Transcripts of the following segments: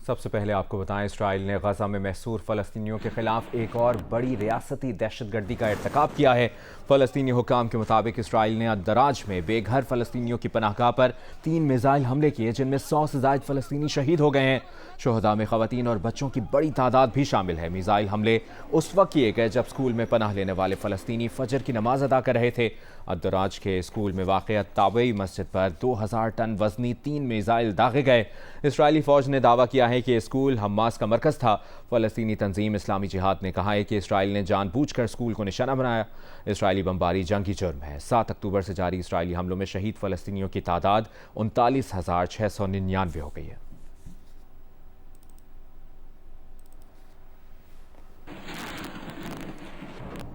सबसे पहले आपको बताएं, इसराइल ने गजा में महसूर फ़लस्तीनियों के खिलाफ एक और बड़ी रियासती दहशतगर्दी का इर्तिकाब किया है। फ़लस्तीनी हुकाम के मुताबिक इसराइल ने अद-दराज में बेघर फ़लस्तीनियों की पनाहगाह पर 3 मिसाइल हमले किए, जिनमें 100 से ज़ायद फ़लस्तीनी शहीद हो गए हैं। शुहदा में ख़वातीन और बच्चों की बड़ी तादाद भी शामिल है। मिसाइल हमले उस वक्त किए गए जब स्कूल में पनाह लेने वाले फ़लस्तीनी फजर की नमाज अदा कर रहे थे। अद-दराज के स्कूल में वाक़िया ताबई मस्जिद पर 2000 टन वजनी 3 मिसाइल दागे गए। इसराइली फ़ौज ने दावा किया है कि स्कूल हमास का मरकज़ था। फ़लस्तीनी तंजीम इस्लामी जिहाद ने कहा है कि इसराइल ने जानबूझकर स्कूल को निशाना बनाया। इसराइली बमबारी जंगी जुर्म है। 7 अक्टूबर से जारी इसराइली हमलों में शहीद फ़लस्तीनियों की तादाद 39,699 हो गई है।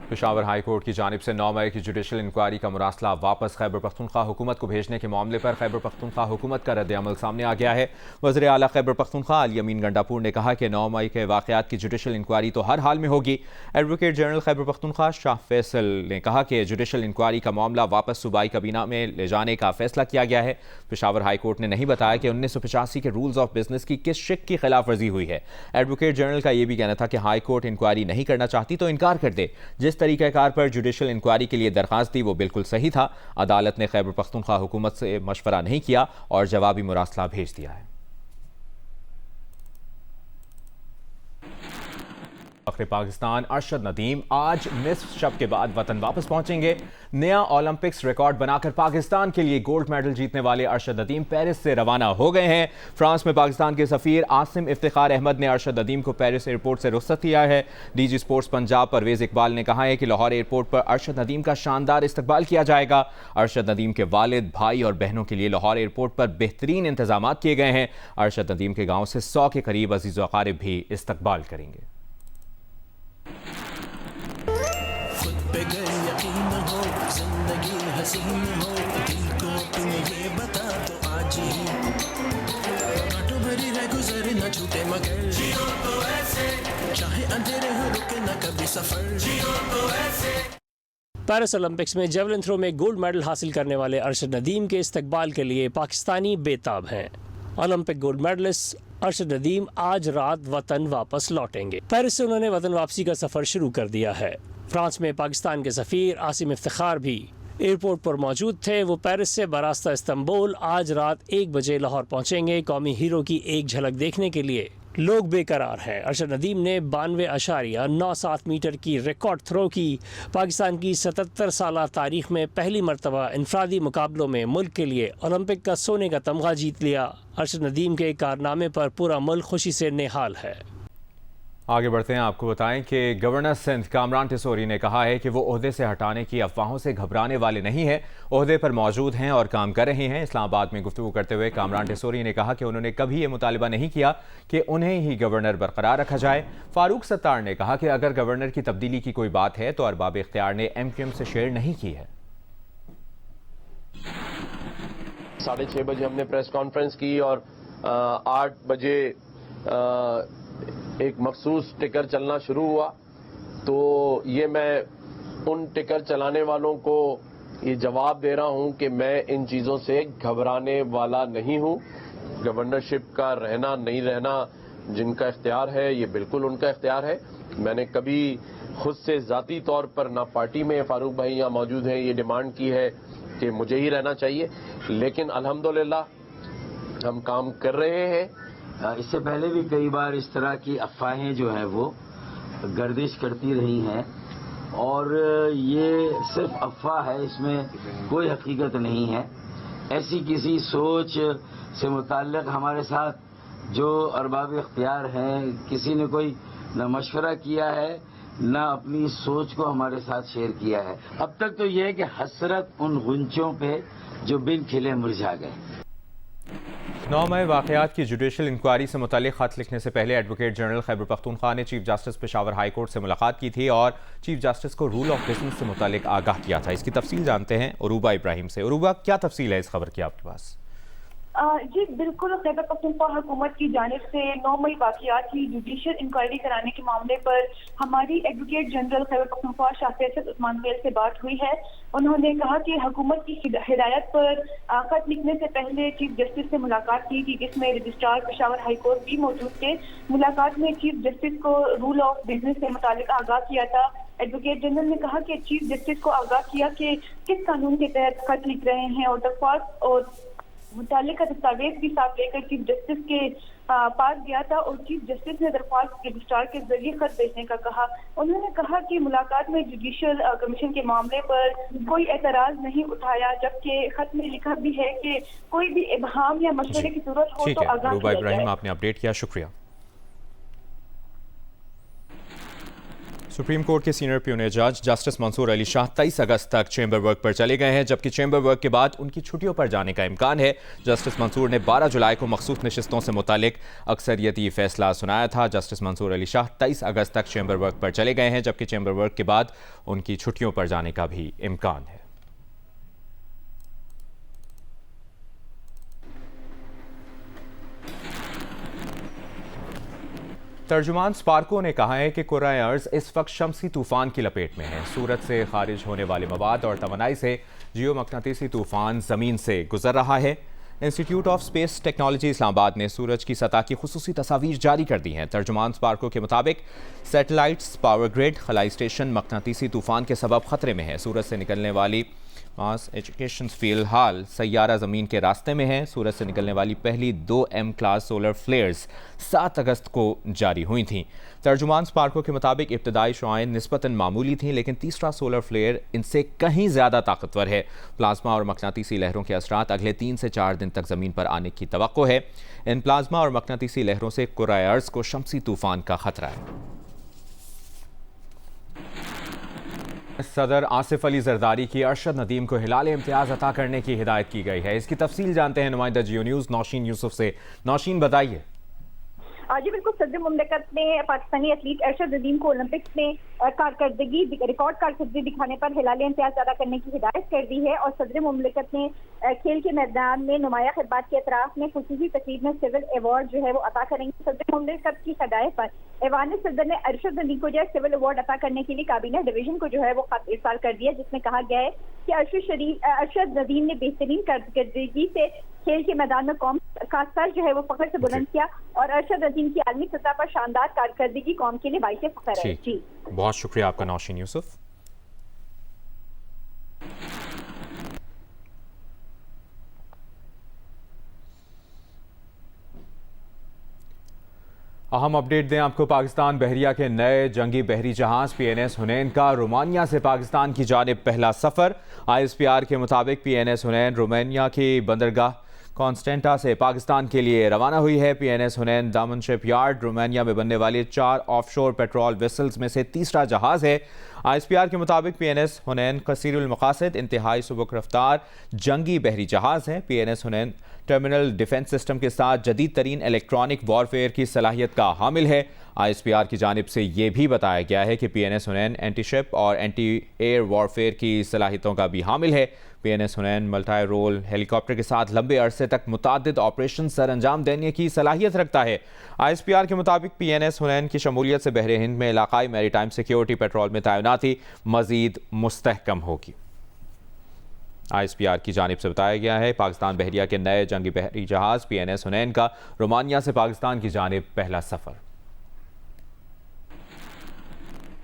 पेशावर हाई कोर्ट की जानिब से 9 मई की जुडिशल इंक्वायरी का मुरासला वापस। खैबर पख्तूनख्वा हुकूमत को भेजने के मामले पर खैबर पख्तूनख्वा हुकूमत का रद्द-ए-अमल सामने आ गया है। वज़ीर आला खैबर पख्तूनख्वा अली अमीन गंडापुर ने कहा कि 9 मई के वाक़यात की जुडिशल इंक्वायरी तो हर हाल में होगी। एडवोकेट जनरल खैबर पख्तूनख्वा शाह फैसल ने कहा कि जुडिशल इंक्वायरी का मामला वापस सूबाई काबीना में ले जाने का फैसला किया गया है। पेशावर हाई कोर्ट ने नहीं बताया कि 1985 के रूल्स ऑफ बिजनेस की किस शिक की खिलाफ वर्जी हुई है। एडवोकेट जनरल का यह भी कहना था कि हाई कोर्ट इंक्वायरी नहीं करना चाहती तो इनकार कर दे। जिस तरीक़ेकार पर जुडिशल इंक्वायरी के लिए दरख्वास्त दी वो बिल्कुल सही था। अदालत ने खैबर पख्तूनख्वा हुकूमत से मशवरा नहीं किया और जवाबी मुरासला भेज दिया है। फख्रे पाकिस्तान अरशद नदीम आज निस्फ शब के बाद वतन वापस पहुंचेंगे। नया ओलंपिक्स रिकॉर्ड बनाकर पाकिस्तान के लिए गोल्ड मेडल जीतने वाले अरशद नदीम पेरिस से रवाना हो गए हैं। फ्रांस में पाकिस्तान के सफीर आसिम इफ्तिखार अहमद ने अरशद नदीम को पेरिस एयरपोर्ट से रुखसत किया है। डीजी स्पोर्ट्स पंजाब परवेज इकबाल ने कहा है कि लाहौर एयरपोर्ट पर अरशद नदीम का शानदार इस्तकबाल किया जाएगा। अरशद नदीम के वालिद, भाई और बहनों के लिए लाहौर एयरपोर्ट पर बेहतरीन इंतजाम किए गए हैं। अरशद नदीम के गाँव से 100 के करीब अजीज़ व अक़ारिब भी इस्तकबाल करेंगे। पेरिस ओलंपिक्स में जेवलिन थ्रो में गोल्ड मेडल हासिल करने वाले अरशद नदीम के इस्तकबाल के लिए पाकिस्तानी बेताब हैं। Olympic gold medallist Arshad Nadeem आज रात वतन वापस लौटेंगे। पेरिस से उन्होंने वतन वापसी का सफ़र शुरू कर दिया है। फ्रांस में पाकिस्तान के सफ़ीर आसिम इफ्तिखार भी एयरपोर्ट पर मौजूद थे। वो पेरिस से बरास्ता इस्तांबुल आज रात 1 बजे लाहौर पहुँचेंगे। कौमी हीरो की एक झलक देखने के लिए लोग बेकरार हैं। अरशद नदीम ने 92.97 मीटर की रिकॉर्ड थ्रो की। पाकिस्तान की 77 साल तारीख में पहली मरतबा इनफरादी मुकाबलों में मुल्क के लिए ओलंपिक का सोने का तमगा जीत लिया। अरशद नदीम के कारनामे पर पूरा मुल्क खुशी से निहाल है। आगे बढ़ते हैं, आपको बताएं कि गवर्नर सिंध कामरान टिसोरी ने कहा है कि वो ओहदे से हटाने की अफवाहों से घबराने वाले नहीं हैं, ओहदे पर मौजूद हैं और काम कर रहे हैं। इस्लामाबाद में गुफ्तगू करते हुए कामरान टिसोरी ने कहा कि उन्होंने कभी ये मुतालिबा नहीं किया कि उन्हें ही गवर्नर बरकरार रखा जाए। फारूक सत्तार ने कहा कि अगर गवर्नर की तब्दीली की कोई बात है तो अरबाब इख्तियार ने MQM से शेयर नहीं की है। 6:30 बजे हमने प्रेस कॉन्फ्रेंस की और 8 बजे एक मखसूस टिकर चलना शुरू हुआ। तो ये मैं उन टिकर चलाने वालों को ये जवाब दे रहा हूं कि मैं इन चीज़ों से घबराने वाला नहीं हूं। गवर्नरशिप का रहना नहीं रहना जिनका इख्तियार है, ये बिल्कुल उनका इख्तियार है। मैंने कभी खुद से ज़ाती तौर पर ना पार्टी में फारूक भाई यहाँ मौजूद हैं ये डिमांड की है कि मुझे ही रहना चाहिए, लेकिन अल्हम्दुलिल्लाह हम काम कर रहे हैं। इससे पहले भी कई बार इस तरह की अफवाहें जो हैं वो गर्दिश करती रही हैं और ये सिर्फ अफवाह है, इसमें कोई हकीकत नहीं है। ऐसी किसी सोच से मुताल्लिक हमारे साथ जो अरबाब इख्तियार हैं, किसी ने कोई न मशवरा किया है न अपनी सोच को हमारे साथ शेयर किया है। अब तक तो ये है कि हसरत उन गुंचों पे जो बिन खिले मुरझा गए। 9 मई वाक़यात की जुडिशल इंक्वायरी से मुतालिक खत लिखने से पहले एडवोकेट जनरल खैबर पख्तूनख्वा ने chief justice Peshawar high court से मुलाकात की थी और चीफ जस्टिस को रूल ऑफ बिजनेस से मुतालिक आगाह किया था। इसकी तफसील जानते हैं उरूबा इब्राहिम से। उरूबा, क्या तफसील है इस खबर की आपके पास? जी बिल्कुल, खैबर पख्तूनख्वा हुकूमत की जानिब से नॉर्मल वाक़ियात की जुडिशियल इंक्वायरी कराने के मामले पर हमारी एडवोकेट जनरल खैबर पख्तूनख्वा शाह फैसल उस्मान खेल से बात हुई है। उन्होंने कहा कि हुकूमत की हिदायत पर खत लिखने से पहले चीफ जस्टिस से मुलाकात की थी, जिसमें रजिस्ट्रार पेशावर हाई कोर्ट भी मौजूद थे। मुलाकात में चीफ जस्टिस को रूल ऑफ बिजनेस से मुतालिक आगाह किया था। एडवोकेट जनरल ने कहा कि चीफ जस्टिस को आगाह किया कि किस कानून के तहत खत लिख रहे हैं और दरख्वास्त और मुतालिका दस्तावेज भी साथ लेकर चीफ जस्टिस के पास गया था और चीफ जस्टिस ने दरख्वास्त रजिस्ट्रार के जरिए खत भेजने का कहा। उन्होंने कहा कि मुलाकात में जुडिशियल कमीशन के मामले पर कोई एतराज नहीं उठाया, जबकि खत में लिखा भी है कि कोई भी इबहाम या मशवरे की जरूरत हो तो आगाह रूबा किया इब्राहिम, जाए। आपने अपडेट किया, शुक्रिया। सुप्रीम कोर्ट के सीनियर प्यूनियर जज जस्टिस मंसूर अली शाह 23 अगस्त तक चैम्बर वर्क पर चले गए हैं, जबकि चैम्बर वर्क के बाद उनकी छुट्टियों पर जाने का इम्कान है। जस्टिस मंसूर ने 12 जुलाई को मखसूस नशिस्तों से मुतालिक अक्सरियती फैसला सुनाया था। जस्टिस मंसूर अली शाह 23 अगस्त तक चैम्बर वर्क पर चले गए हैं, जबकि चैम्बर वर्क के बाद उनकी छुट्टियों पर जाने का भी इम्कान है। तर्जुमान स्पार्को ने कहा है कि कुर्राए अर्ज इस वक्त शमसी तूफान की लपेट में है। सूरज से खारिज होने वाले मवाद और तवानाई से जियोमगनातीसी तूफान जमीन से गुजर रहा है। Institute of space technology Islamabad ने सूरज की सतह की खुसूसी तस्वीर जारी कर दी हैं। तर्जुमान स्पार्को के मुताबिक सैटेलाइट्स, पावर ग्रिड, खलाई स्टेशन मगनातीसी तूफान के सबब खतरे में है। सूरज से निकलने वाली मास एजुकेशन फिलहाल सैयारा ज़मीन के रास्ते में है। सूरज से निकलने वाली पहली 2 M क्लास सोलर फ्लेयर्स 7 अगस्त को जारी हुई थीं। तर्जुमान स्पार्को के मुताबिक इब्तदाई शुआएं निस्बतन मामूली थीं, लेकिन तीसरा सोलर फ्लेयर इनसे कहीं ज़्यादा ताकतवर है। प्लाज्मा और मगनातीसी लहरों के असरात अगले 3 से 4 दिन तक ज़मीन पर आने की तवक्को है। इन प्लाज्मा और मगनातीसी लहरों से कुर्राए अर्ज को शमसी तूफान का खतरा है। सदर आसिफ अली जरदारी की अरशद नदीम को हिलाल इम्तियाज अता करने की हिदायत की गई है। इसकी तफसील जानते हैं नुमाइंदा जियो न्यूज़ नौशीन यूसुफ से। नौशीन, बताइए। जी बिल्कुल, सदर मुमलिकत ने पाकिस्तानी एथलीट अरशद नदीम को ओलंपिक्स में रिकॉर्ड कारकर्दगी दिखाने पर हिलाल इम्तियाज अदा करने की हिदायत कर दी है और सदर मुमलिकत ने खेल के मैदान में नुमाया खिदमत के एतराफ में खुसूसी तकरीब में सिविल अवार्ड जो है वो अता करेंगे। सदर मुमलिकत की हिदायत पर ऐवान सदर ने अरशद नदीम को जो है सिविल अवार्ड अता करने के लिए काबीना डिवीजन को जो है वो खत इरसाल कर दिया, जिसमें कहा गया है कि अरशद नदीम ने बेहतरीन कारकर्दगी से खेल के मैदान में कौम का सर जो है वो फख्र से बुलंद किया और अरशद नदीम की आलमी सतह पर शानदार कारकर्दगी कौम के लिए बाइसे फख्र है। जी बहुत शुक्रिया आपका नौशीन यूसुफ। अहम अपडेट दें आपको, पाकिस्तान बहरिया के नए जंगी बहरी जहाज PNS हुनैन का रोमानिया से पाकिस्तान की जानिब पहला सफर। ISPR के मुताबिक PNS हुनैन रोमानिया की बंदरगाह कॉन्स्टेंटा से पाकिस्तान के लिए रवाना हुई है। PNS हुनैन दामन शिपयार्ड रोमानिया में बनने वाली 4 ऑफशोर पेट्रोल वेसल्स में से तीसरा जहाज है। ISPR के मुताबिक PNS हुनैन कसीरुल मकासद इंतहाई सुबुक रफ्तार जंगी बहरी जहाज है। PNS हुनैन टर्मिनल डिफेंस सिस्टम के साथ जदीद तरीन इलेक्ट्रॉनिक वॉरफेयर की सलाहियत का हामिल है। ISPR की जानिब से ये भी बताया गया है कि PNS हुनैन एंटी शिप और एंटी एयर वॉरफेयर की सलाहियतों का भी हामिल है। PNS हुनैन मल्टी रोल हेलीकॉप्टर के साथ लंबे अरसे तक मुतादिद ऑपरेशन सर अंजाम देने की सलाहियत रखता है। ISPR के मुताबिक PNS हुनैन की शमूलियत से बहरे हिंद में इलाकाई मैरीटाइम सिक्योरिटी पेट्रोल में तैनाती मजीद मुस्तहकम होगी। ISPR की जानिब से बताया गया है पाकिस्तान बहरिया के नए जंगी बहरी जहाज PNS हुनैन का रोमानिया से पाकिस्तान की जानिब पहला सफर।